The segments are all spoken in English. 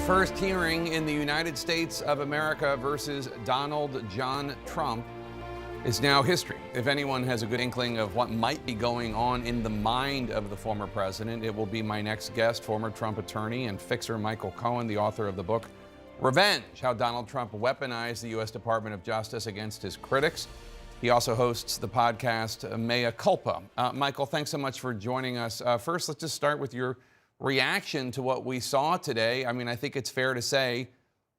first hearing in the United States of America versus Donald John Trump is now history. If anyone has a good inkling of what might be going on in the mind of the former president, it will be my next guest, former Trump attorney and fixer Michael Cohen, the author of the book Revenge: How Donald Trump Weaponized the U.S. Department of Justice Against His Critics. He also hosts the podcast Mea Culpa. Michael, thanks so much for joining us. First, let's just start with your reaction to what we saw today. I mean, I think it's fair to say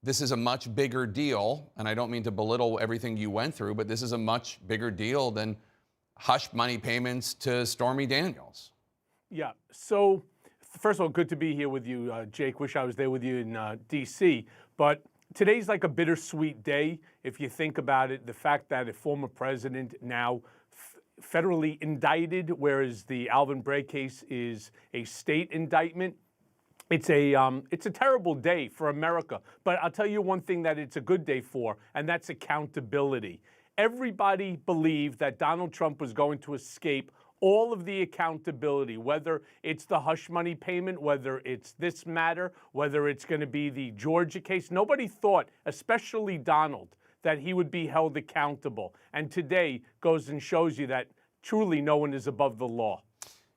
this is a much bigger deal, and I don't mean to belittle everything you went through, but this is a much bigger deal than hush money payments to Stormy Daniels. Yeah, so first of all, good to be here with you, Jake. Wish I was there with you in D.C., but today's like a bittersweet day. If you think about it, the fact that a former president now federally indicted, whereas the Alvin Bragg case is a state indictment. It's a terrible day for America. But I'll tell you one thing that it's a good day for, and that's accountability. Everybody believed that Donald Trump was going to escape all of the accountability, whether it's the hush money payment, whether it's this matter, whether it's going to be the Georgia case. Nobody thought, especially Donald, that he would be held accountable. And today goes and shows you that truly no one is above the law.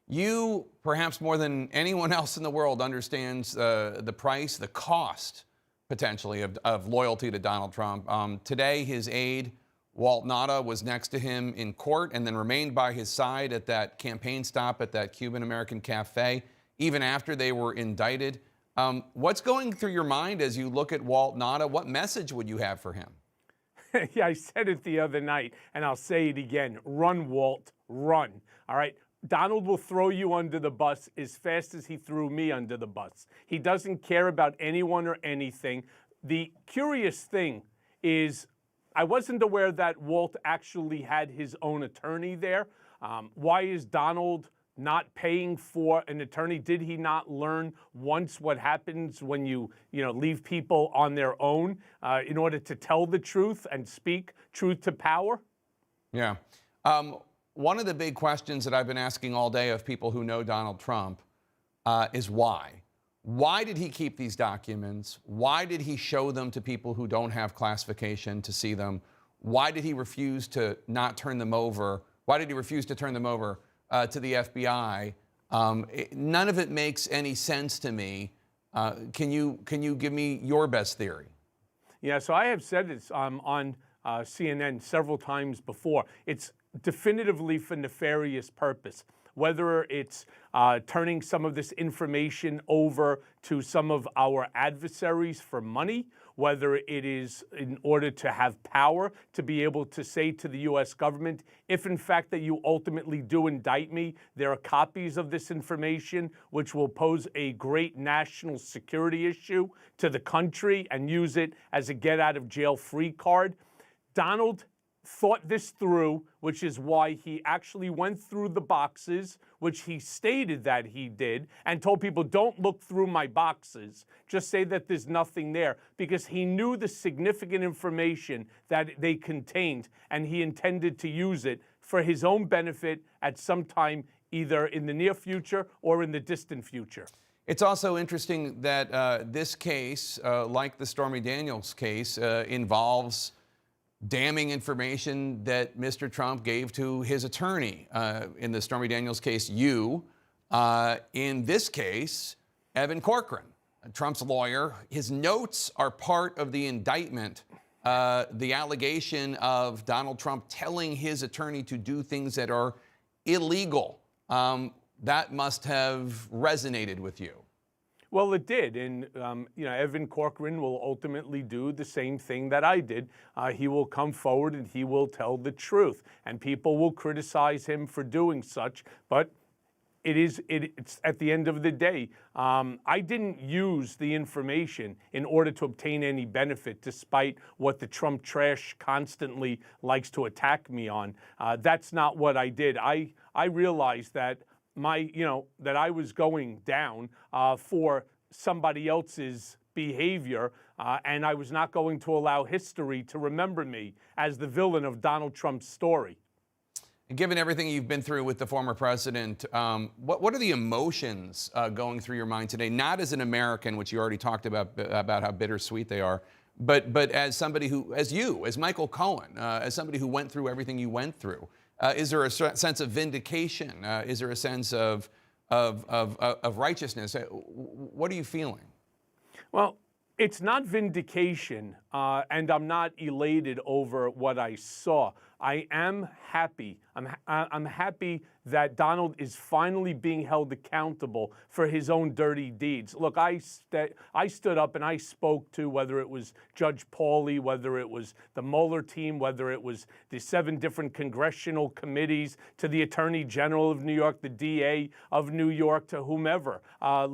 You, perhaps more than anyone else in the world, understands the price, the cost, potentially, of loyalty to Donald Trump. Today, his aide, Walt Nauta, was next to him in court and then remained by his side at that campaign stop at that Cuban-American cafe, even after they were indicted. What's going through your mind as you look at Walt Nauta? What message would you have for him? Yeah, I said it the other night, and I'll say it again. Run, Walt, run. All right? Donald will throw you under the bus as fast as he threw me under the bus. He doesn't care about anyone or anything. The curious thing is I wasn't aware that Walt actually had his own attorney there. Why is Donald not paying for an attorney? Did he not learn once what happens when you leave people on their own in order to tell the truth and speak truth to power? Yeah. One of the big questions that I've been asking all day of people who know Donald Trump is why? Why did he keep these documents? Why did he show them to people who don't have classification to see them? Why did he refuse to not turn them over? Why did he refuse to turn them over to the FBI? None of it makes any sense to me. Can you give me your best theory? Yeah, so I have said this on CNN several times before. It's definitively for nefarious purpose, whether it's turning some of this information over to some of our adversaries for money, whether it is in order to have power to be able to say to the U.S. government, if in fact that you ultimately do indict me, there are copies of this information which will pose a great national security issue to the country and use it as a get-out-of-jail-free card. Donald thought this through, which is why he actually went through the boxes, which he stated that he did, and told people, don't look through my boxes. Just say that there's nothing there, because he knew the significant information that they contained, and he intended to use it for his own benefit at some time, either in the near future or in the distant future. It's also interesting that this case, like the Stormy Daniels case, involves damning information that Mr. Trump gave to his attorney. In the Stormy Daniels case, you. In this case, Evan Corcoran, Trump's lawyer. His notes are part of the indictment. The allegation of Donald Trump telling his attorney to do things that are illegal. That must have resonated with you. Well, it did, and Evan Corcoran will ultimately do the same thing that I did. He will come forward and he will tell the truth, and people will criticize him for doing such. But it's at the end of the day, I didn't use the information in order to obtain any benefit, despite what the Trump trash constantly likes to attack me on. That's not what I did. I realized that that I was going down for somebody else's behavior, and I was not going to allow history to remember me as the villain of Donald Trump's story. Given everything you've been through with the former president, what are the emotions going through your mind today? Not as an American, which you already talked about how bittersweet they are, but as somebody who, as Michael Cohen, as somebody who went through everything you went through. Is there a sense of vindication? Is there a sense of righteousness? What are you feeling? Well, it's not vindication, and I'm not elated over what I saw. I am happy. I'm happy that Donald is finally being held accountable for his own dirty deeds. Look, I stood up and I spoke to, whether it was Judge Pauly, whether it was the Mueller team, whether it was the 7 different congressional committees, to the Attorney General of New York, the DA of New York, to whomever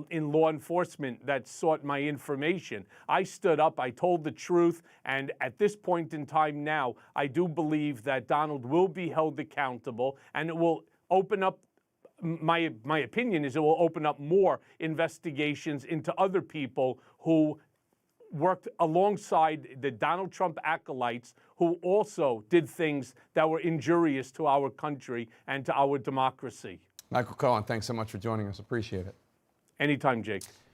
in law enforcement that sought my information. I stood up, I told the truth, and at this point in time now, I do believe that Donald will be held accountable, and it will open up, my opinion is it will open up more investigations into other people who worked alongside the Donald Trump acolytes, who also did things that were injurious to our country and to our democracy. Michael Cohen, thanks so much for joining us. Appreciate it. Anytime, Jake.